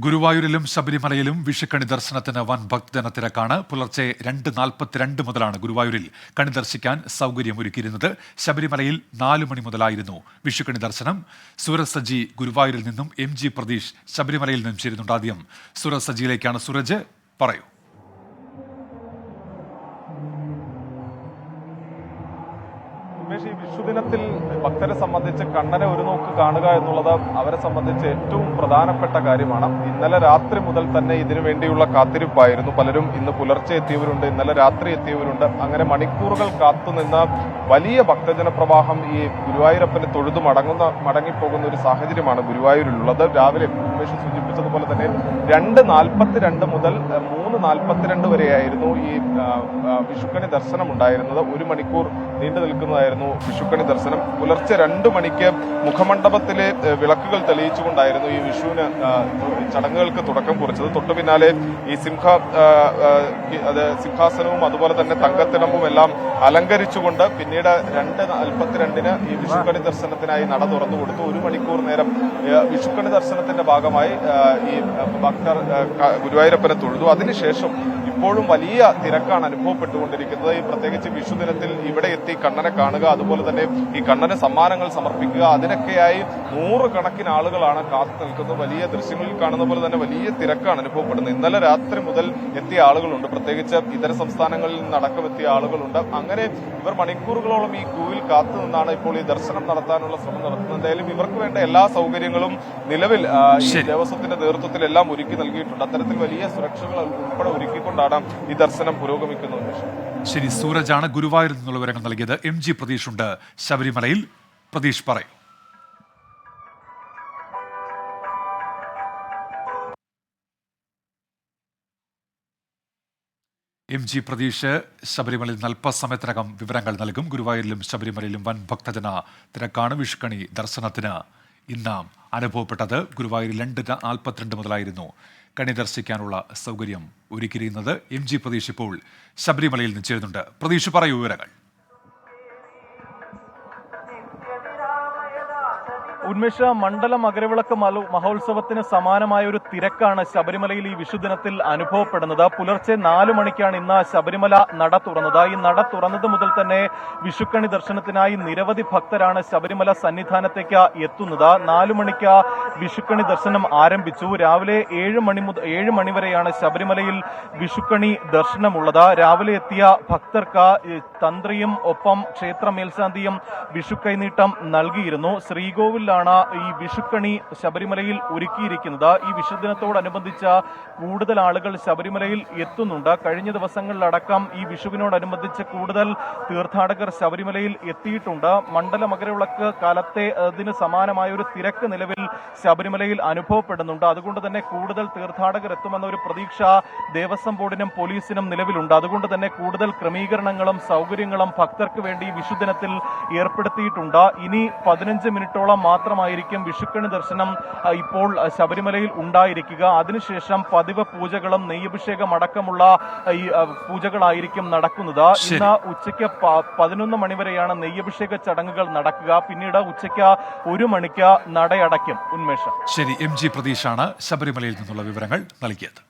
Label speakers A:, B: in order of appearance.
A: ഗുരുവായൂരിലും ശബരിമലയിലും വിഷുക്കണി ദർശനത്തിന് വൻ ഭക്തജനത്തിരക്കാണ്. പുലർച്ചെ 2:42 മുതലാണ് ഗുരുവായൂരിൽ കണി ദർശിക്കാൻ സൗകര്യമൊരുക്കിയിരുന്നത്. ശബരിമലയിൽ 4 മണി മുതലായിരുന്നു വിഷുക്കണി ദർശനം. സൂരജ് സജി ഗുരുവായൂരിൽ നിന്നും MG പ്രതീഷ് ശബരിമലയിൽ നിന്നും ചേരുന്നുണ്ട്. ആദ്യം സൂരജ് സജിയിലേക്കാണ്. സൂരജ്, പറയൂ.
B: ഈ വിഷുദിനത്തിൽ ഭക്തരെ സംബന്ധിച്ച് കണ്ണനെ ഒരു നോക്ക് കാണുക എന്നുള്ളത് അവരെ സംബന്ധിച്ച് ഏറ്റവും പ്രധാനപ്പെട്ട കാര്യമാണ്. ഇന്നലെ രാത്രി മുതൽ തന്നെ ഇതിനു വേണ്ടിയുള്ള കാത്തിരിപ്പായിരുന്നു. പലരും ഇന്ന് പുലർച്ചെ എത്തിയവരുണ്ട്, ഇന്നലെ രാത്രി എത്തിയവരുണ്ട്. അങ്ങനെ മണിക്കൂറുകൾ കാത്തുനിന്ന വലിയ ഭക്തജന പ്രവാഹം ഈ ഗുരുവായൂരപ്പനെ തൊഴുതു മടങ്ങിപ്പോകുന്ന ഒരു സാഹചര്യമാണ് ഗുരുവായൂരിലുള്ളത്. രാവിലെ ഉമേഷ് സൂചിപ്പിച്ചതുപോലെ തന്നെ 2:42 മുതൽ 3:42 വരെയായിരുന്നു ഈ വിഷുക്കണി ദർശനം ഉണ്ടായിരുന്നത്. 1 മണിക്കൂർ നീണ്ടു നിൽക്കുന്നതായിരുന്നു വിഷുക്കണി ദർശനം. പുലർച്ചെ 2 മണിക്ക് മുഖമണ്ഡപത്തിലെ വിളക്കുകൾ തെളിയിച്ചുകൊണ്ടായിരുന്നു ഈ വിഷുവിന് ചടങ്ങുകൾക്ക് തുടക്കം കുറിച്ചത്. തൊട്ടു പിന്നാലെ ഈ സിംഹാസനവും അതുപോലെ തന്നെ തങ്കത്തിടമ്പും എല്ലാം അലങ്കരിച്ചുകൊണ്ട് പിന്നീട് 2:42 ഈ വിഷുക്കണി ദർശനത്തിനായി നട തുറന്നു കൊടുത്തു. 1 മണിക്കൂർ നേരം വിഷുക്കണി ദർശനത്തിന്റെ ഭാഗമായി ഈ ഭക്തർ ഗുരുവായൂരപ്പനെ തൊഴുതു. അതിനുശേഷം ഇപ്പോഴും വലിയ തിരക്കാണ് അനുഭവപ്പെട്ടുകൊണ്ടിരിക്കുന്നത്. ഈ പ്രത്യേകിച്ച് വിഷുദിനത്തിൽ ഇവിടെ എത്തി കണ്ണനെ കാണുക, അതുപോലെ തന്നെ ഈ കണ്ണന് സമ്മാനങ്ങൾ സമർപ്പിക്കുക, അതിനൊക്കെയായി 100 കണക്കിന് ആളുകളാണ് കാത്തു നിൽക്കുന്നത്. വലിയ ദൃശ്യങ്ങളിൽ കാണുന്ന പോലെ തന്നെ വലിയ തിരക്കാണ് അനുഭവപ്പെടുന്നത്. ഇന്നലെ രാത്രി മുതൽ എത്തിയ ആളുകളുണ്ട്, പ്രത്യേകിച്ച് ഇതര സംസ്ഥാനങ്ങളിൽ നിന്നടക്കം എത്തിയ ആളുകളുണ്ട്. അങ്ങനെ ഇവർ മണിക്കൂറുകളോളം ഈ ക്യൂവിൽ കാത്തു നിന്നാണ് ഇപ്പോൾ ഈ ദർശനം നടത്താനുള്ള ശ്രമം നടത്തുന്നത്. എന്തായാലും ഇവർക്ക് വേണ്ട എല്ലാ സൗകര്യങ്ങളും നിലവിൽ ഈ ദേവസ്വത്തിന്റെ നേതൃത്വത്തിൽ എല്ലാം ഒരുക്കി നൽകിയിട്ടുണ്ട്. അത്തരത്തിൽ വലിയ സുരക്ഷകൾ ഉൾപ്പെടെ ഒരുക്കിക്കൊണ്ടാണ് ഈ ദർശനം പുരോഗമിക്കുന്നത്.
A: ശരി, സൂരജാണ് ഗുരുവായൂരിൽ നിന്നുള്ള വിവരങ്ങൾ നൽകിയത്. MG പ്രതീഷ് ഉണ്ട് ശബരിമലയിൽ. പ്രതീഷ്, പറയൂ. MG പ്രതീഷ് ശബരിമലയിൽ അല്പസമയത്തിനകം വിവരങ്ങൾ നൽകും. ഗുരുവായൂരിലും ശബരിമലയിലും വൻ ഭക്തജന തിരക്കാണ്. വിഷുക്കണി ദർശനത്തിന് ഇന്ന് അനുഭവപ്പെട്ടത്. ഗുരുവായൂരിൽ 2:42 മുതലായിരുന്നു കണി ദർശിക്കാനുള്ള സൗകര്യം ഒരുക്കിയിരിക്കുന്നത്. MG പ്രതീഷ് ഇപ്പോൾ ശബരിമലയിൽ നിന്ന് ചേരുന്നുണ്ട്. പ്രതീഷ്, പറയൂ വിവരങ്ങൾ.
C: ഉന്മേഷ, മണ്ഡല മകരവിളക്ക് മഹോത്സവത്തിന് സമാനമായ ഒരു തിരക്കാണ് ശബരിമലയിൽ ഈ വിഷുദിനത്തിൽ അനുഭവപ്പെടുന്നത്. പുലർച്ചെ 4 മണിക്കാണ് ഇന്ന് ശബരിമല നട തുറന്നത്. ഈ നട തുറന്നത് മുതൽ തന്നെ വിഷുക്കണി ദർശനത്തിനായി നിരവധി ഭക്തരാണ് ശബരിമല സന്നിധാനത്തേക്ക് എത്തുന്നത്. 4 മണിക്ക് വിഷുക്കണി ദർശനം ആരംഭിച്ചു. രാവിലെ 7 മണി വരെയാണ് ശബരിമലയിൽ വിഷുക്കണി ദർശനമുള്ളത്. രാവിലെ എത്തിയ ഭക്തർക്ക് തന്ത്രിയും ഒപ്പം ക്ഷേത്ര മേൽശാന്തിയും വിഷുക്കൈനീട്ടം നൽകിയിരുന്നു. ശ്രീകോവിൽ ഈ വിഷുക്കണി ശബരിമലയിൽ ഒരുക്കിയിരിക്കുന്നത്. ഈ വിഷുദിനത്തോടനുബന്ധിച്ച് കൂടുതൽ ആളുകൾ ശബരിമലയിൽ എത്തുന്നുണ്ട്. കഴിഞ്ഞ ദിവസങ്ങളിലടക്കം ഈ വിഷുവിനോടനുബന്ധിച്ച് കൂടുതൽ തീർത്ഥാടകർ ശബരിമലയിൽ എത്തിയിട്ടുണ്ട്. മണ്ഡല മകരവിളക്ക് കാലത്തെ അതിന് സമാനമായ ഒരു തിരക്ക് നിലവിൽ ശബരിമലയിൽ അനുഭവപ്പെടുന്നുണ്ട്. അതുകൊണ്ട് തന്നെ കൂടുതൽ തീർത്ഥാടകർ എത്തുമെന്ന ഒരു പ്രതീക്ഷ ദേവസ്വം ബോർഡിനും പോലീസിനും നിലവിലുണ്ട്. അതുകൊണ്ട് തന്നെ കൂടുതൽ ക്രമീകരണങ്ങളും സൗകര്യങ്ങളും ഭക്തർക്ക് വേണ്ടി വിഷുദിനത്തിൽ ഏർപ്പെടുത്തിയിട്ടുണ്ട്. ഇനി 15 മിനിറ്റോളം മാത്രമായിരിക്കും വിഷുക്കണി ദർശനം ഇപ്പോൾ ശബരിമലയിൽ ഉണ്ടായിരിക്കുക. അതിനുശേഷം പതിവ് പൂജകളും നെയ്യഭിഷേകം അടക്കമുള്ള ഈ പൂജകളായിരിക്കും നടക്കുന്നത്. ഇന്ന് ഉച്ചയ്ക്ക് 11 മണി വരെയാണ് നെയ്യഭിഷേക ചടങ്ങുകൾ നടക്കുക. പിന്നീട് ഉച്ചയ്ക്ക് 1 മണിക്ക് നടയടയ്ക്കും. ഉന്മേഷം.
A: ശരി, MG പ്രതീഷാണ് ശബരിമലയിൽ നിന്നുള്ള വിവരങ്ങൾ നൽകിയത്.